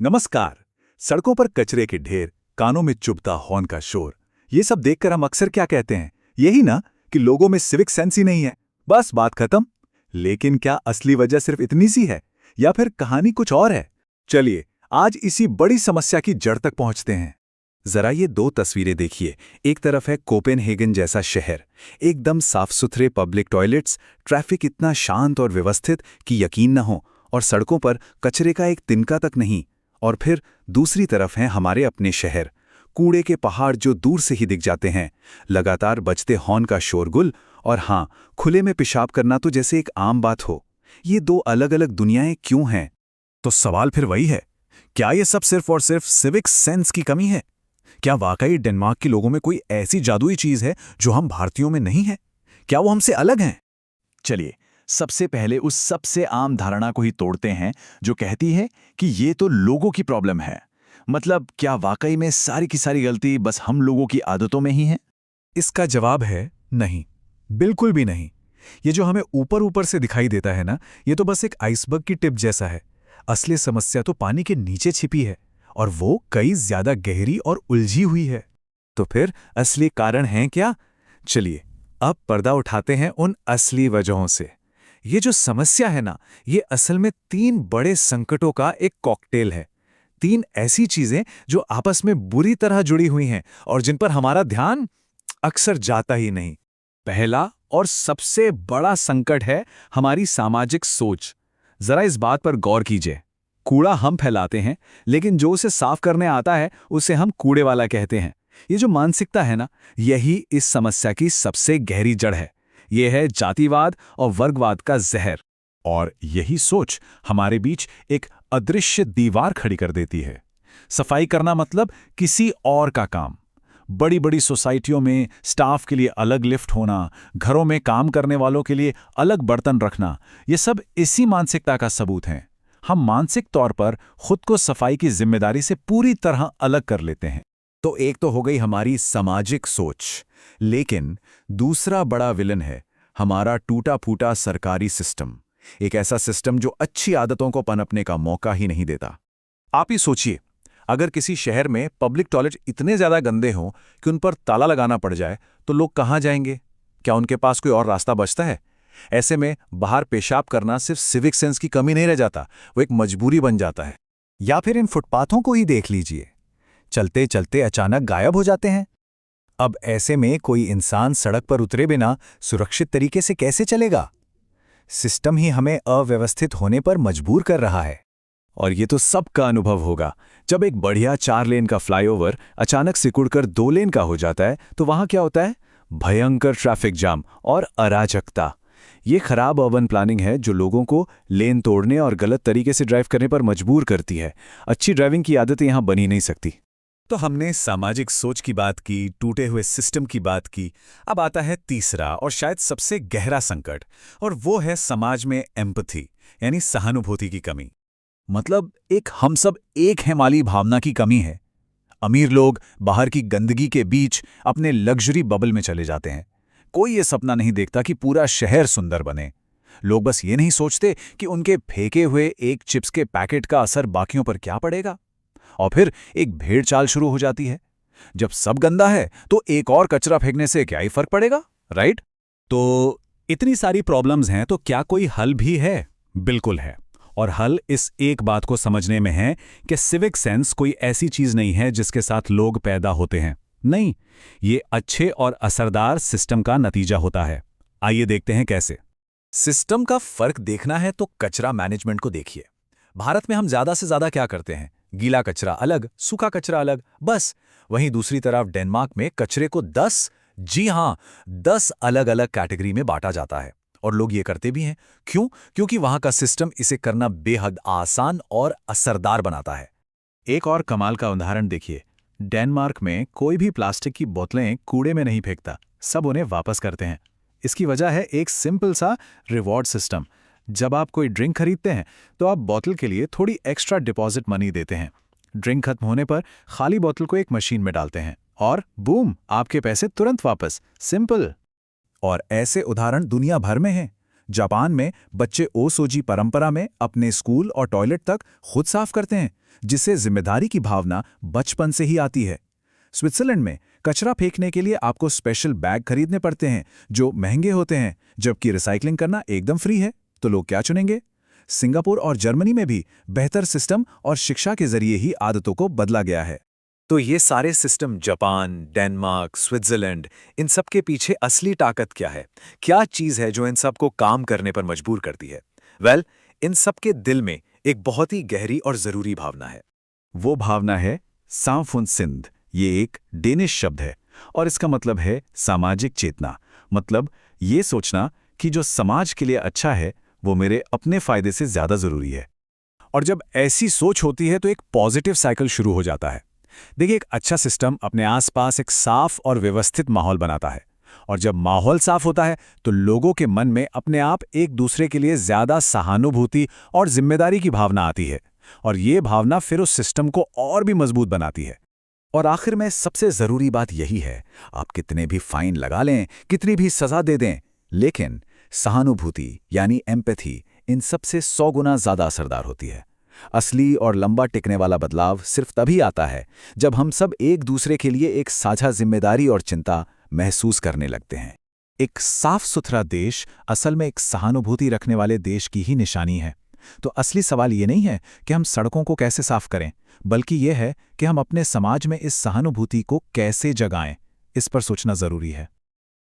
नमस्कार। सड़कों पर कचरे के ढेर, कानों में चुभता हॉर्न का शोर, ये सब देखकर हम अक्सर क्या कहते हैं, यही ना कि लोगों में सिविक सेंस ही नहीं है, बस बात खत्म। लेकिन क्या असली वजह सिर्फ इतनी सी है या फिर कहानी कुछ और है? चलिए आज इसी बड़ी समस्या की जड़ तक पहुंचते हैं। जरा ये दो तस्वीरें देखिए। एक तरफ है कोपेनहेगन जैसा शहर, एकदम साफ सुथरे पब्लिक टॉयलेट्स, ट्रैफिक इतना शांत और व्यवस्थित कि यकीन न हो, और सड़कों पर कचरे का एक तिनका तक नहीं। और फिर दूसरी तरफ हैं हमारे अपने शहर, कूड़े के पहाड़ जो दूर से ही दिख जाते हैं, लगातार बजते हॉर्न का शोरगुल, और हाँ, खुले में पेशाब करना तो जैसे एक आम बात हो। ये दो अलग अलग दुनियाएं क्यों हैं? तो सवाल फिर वही है, क्या ये सब सिर्फ और सिर्फ सिविक सेंस की कमी है? क्या वाकई डेनमार्क के लोगों में कोई ऐसी जादुई चीज है जो हम भारतीयों में नहीं है? क्या वो हमसे अलग हैं? चलिए सबसे पहले उस सबसे आम धारणा को ही तोड़ते हैं जो कहती है कि ये तो लोगों की प्रॉब्लम है। मतलब क्या वाकई में सारी की सारी गलती बस हम लोगों की आदतों में ही है? इसका जवाब है नहीं, बिल्कुल भी नहीं। ये जो हमें ऊपर ऊपर से दिखाई देता है ना, ये तो बस एक आइसबर्ग की टिप जैसा है। असली समस्या तो पानी के नीचे छिपी है, और वो कई ज्यादा गहरी और उलझी हुई है। तो फिर असली कारण हैं क्या? चलिए अब पर्दा उठाते हैं उन असली वजहों से। ये जो समस्या है ना, ये असल में तीन बड़े संकटों का एक कॉकटेल है। तीन ऐसी चीजें जो आपस में बुरी तरह जुड़ी हुई हैं और जिन पर हमारा ध्यान अक्सर जाता ही नहीं। पहला और सबसे बड़ा संकट है हमारी सामाजिक सोच। जरा इस बात पर गौर कीजिए। कूड़ा हम फैलाते हैं, लेकिन जो उसे साफ करने आता है उसे हम कूड़े वाला कहते हैं। ये जो मानसिकता है ना, यही इस समस्या की सबसे गहरी जड़ है। ये है जातिवाद और वर्गवाद का जहर। और यही सोच हमारे बीच एक अदृश्य दीवार खड़ी कर देती है। सफाई करना मतलब किसी और का काम। बड़ी बड़ी सोसाइटियों में स्टाफ के लिए अलग लिफ्ट होना, घरों में काम करने वालों के लिए अलग बर्तन रखना, ये सब इसी मानसिकता का सबूत हैं। हम मानसिक तौर पर खुद को सफाई की जिम्मेदारी से पूरी तरह अलग कर लेते हैं। तो एक तो हो गई हमारी सामाजिक सोच, लेकिन दूसरा बड़ा विलन है हमारा टूटा फूटा सरकारी सिस्टम। एक ऐसा सिस्टम जो अच्छी आदतों को पनपने का मौका ही नहीं देता। आप ही सोचिए, अगर किसी शहर में पब्लिक टॉयलेट इतने ज्यादा गंदे हों कि उन पर ताला लगाना पड़ जाए, तो लोग कहाँ जाएंगे? क्या उनके पास कोई और रास्ता बचता है? ऐसे में बाहर पेशाब करना सिर्फ सिविक सेंस की कमी नहीं रह जाता, वो एक मजबूरी बन जाता है। या फिर इन फुटपाथों को ही देख लीजिए, चलते चलते अचानक गायब हो जाते हैं। अब ऐसे में कोई इंसान सड़क पर उतरे बिना सुरक्षित तरीके से कैसे चलेगा? सिस्टम ही हमें अव्यवस्थित होने पर मजबूर कर रहा है। और ये तो सबका अनुभव होगा, जब एक बढ़िया 4 लेन का फ्लाईओवर अचानक सिकुड़कर 2 लेन का हो जाता है, तो वहां क्या होता है? भयंकर ट्रैफिक जाम और अराजकता। ये खराब अर्बन प्लानिंग है जो लोगों को लेन तोड़ने और गलत तरीके से ड्राइव करने पर मजबूर करती है। अच्छी ड्राइविंग की आदतें यहां बनी नहीं सकती। तो हमने सामाजिक सोच की बात की, टूटे हुए सिस्टम की बात की। अब आता है तीसरा और शायद सबसे गहरा संकट, और वो है समाज में एम्पैथी, यानी सहानुभूति की कमी। मतलब एक हम सब एक हैं वाली भावना की कमी है। अमीर लोग बाहर की गंदगी के बीच अपने लग्जरी बबल में चले जाते हैं। कोई ये सपना नहीं देखता कि पूरा शहर सुंदर बने। लोग बस ये नहीं सोचते कि उनके फेंके हुए एक चिप्स के पैकेट का असर बाकियों पर क्या पड़ेगा। और फिर एक भेड़चाल शुरू हो जाती है। जब सब गंदा है तो एक और कचरा फेंकने से क्या ही फर्क पड़ेगा, राइट? तो इतनी सारी प्रॉब्लम्स हैं, तो क्या कोई हल भी है? बिल्कुल है। और हल इस एक बात को समझने में है कि सिविक सेंस कोई ऐसी चीज नहीं है जिसके साथ लोग पैदा होते हैं। नहीं, ये अच्छे और असरदार सिस्टम का नतीजा होता है। आइए देखते हैं कैसे। सिस्टम का फर्क देखना है तो कचरा मैनेजमेंट को देखिए। भारत में हम ज्यादा से ज्यादा क्या करते हैं? गीला कचरा अलग, सूखा कचरा अलग, बस। वहीं दूसरी तरफ डेनमार्क में कचरे को 10, जी हां, 10 अलग अलग कैटेगरी में बांटा जाता है। और लोग ये करते भी हैं। क्यों? क्योंकि वहां का सिस्टम इसे करना बेहद आसान और असरदार बनाता है। एक और कमाल का उदाहरण देखिए। डेनमार्क में कोई भी प्लास्टिक की बोतलें कूड़े में नहीं फेंकता, सब उन्हें वापस करते हैं। इसकी वजह है एक सिंपल सा रिवॉर्ड सिस्टम। जब आप कोई ड्रिंक खरीदते हैं तो आप बोतल के लिए थोड़ी एक्स्ट्रा डिपॉजिट मनी देते हैं। ड्रिंक खत्म होने पर खाली बोतल को एक मशीन में डालते हैं और बूम, आपके पैसे तुरंत वापस। सिंपल। और ऐसे उदाहरण दुनिया भर में हैं। जापान में बच्चे ओसोजी परंपरा में अपने स्कूल और टॉयलेट तक खुद साफ करते हैं, जिससे जिम्मेदारी की भावना बचपन से ही आती है। स्विट्जरलैंड में कचरा फेंकने के लिए आपको स्पेशल बैग खरीदने पड़ते हैं, जो महंगे होते हैं, जबकि रिसाइकलिंग करना एकदम फ्री है। तो लोग क्या चुनेंगे? सिंगापुर और जर्मनी में भी बेहतर सिस्टम और शिक्षा के जरिए ही आदतों को बदला गया है। तो ये सारे सिस्टम जापान, डेनमार्क, स्विट्जरलैंड, इन सब के पीछे असली ताकत क्या है? क्या चीज़ है जो इन सब को काम करने पर मजबूर करती है? इन सब के दिल में एक बहुत ही गहरी और ज़रूरी भावना है। वो भावना है सामफुनसिंद। ये एक डेनिश शब्द है और इसका मतलब है सामाजिक चेतना। मतलब ये सोचना कि जो समाज के लिए अच्छा है वो मेरे अपने फायदे से ज्यादा जरूरी है। और जब ऐसी सोच होती है तो एक पॉजिटिव साइकिल शुरू हो जाता है। देखिए, एक अच्छा सिस्टम अपने आसपास एक साफ और व्यवस्थित माहौल बनाता है, और जब माहौल साफ होता है तो लोगों के मन में अपने आप एक दूसरे के लिए ज्यादा सहानुभूति और जिम्मेदारी की भावना आती है, और ये भावना फिर उस सिस्टम को और भी मजबूत बनाती है। और आखिर में सबसे जरूरी बात यही है, आप कितने भी फाइन लगा लें, कितनी भी सजा दे दें, लेकिन सहानुभूति यानी एम्पैथी इन सबसे 100 गुना ज्यादा असरदार होती है। असली और लंबा टिकने वाला बदलाव सिर्फ तभी आता है जब हम सब एक दूसरे के लिए एक साझा जिम्मेदारी और चिंता महसूस करने लगते हैं। एक साफ सुथरा देश असल में एक सहानुभूति रखने वाले देश की ही निशानी है। तो असली सवाल ये नहीं है कि हम सड़कों को कैसे साफ करें, बल्कि यह है कि हम अपने समाज में इस सहानुभूति को कैसे जगाएं। इस पर सोचना जरूरी है।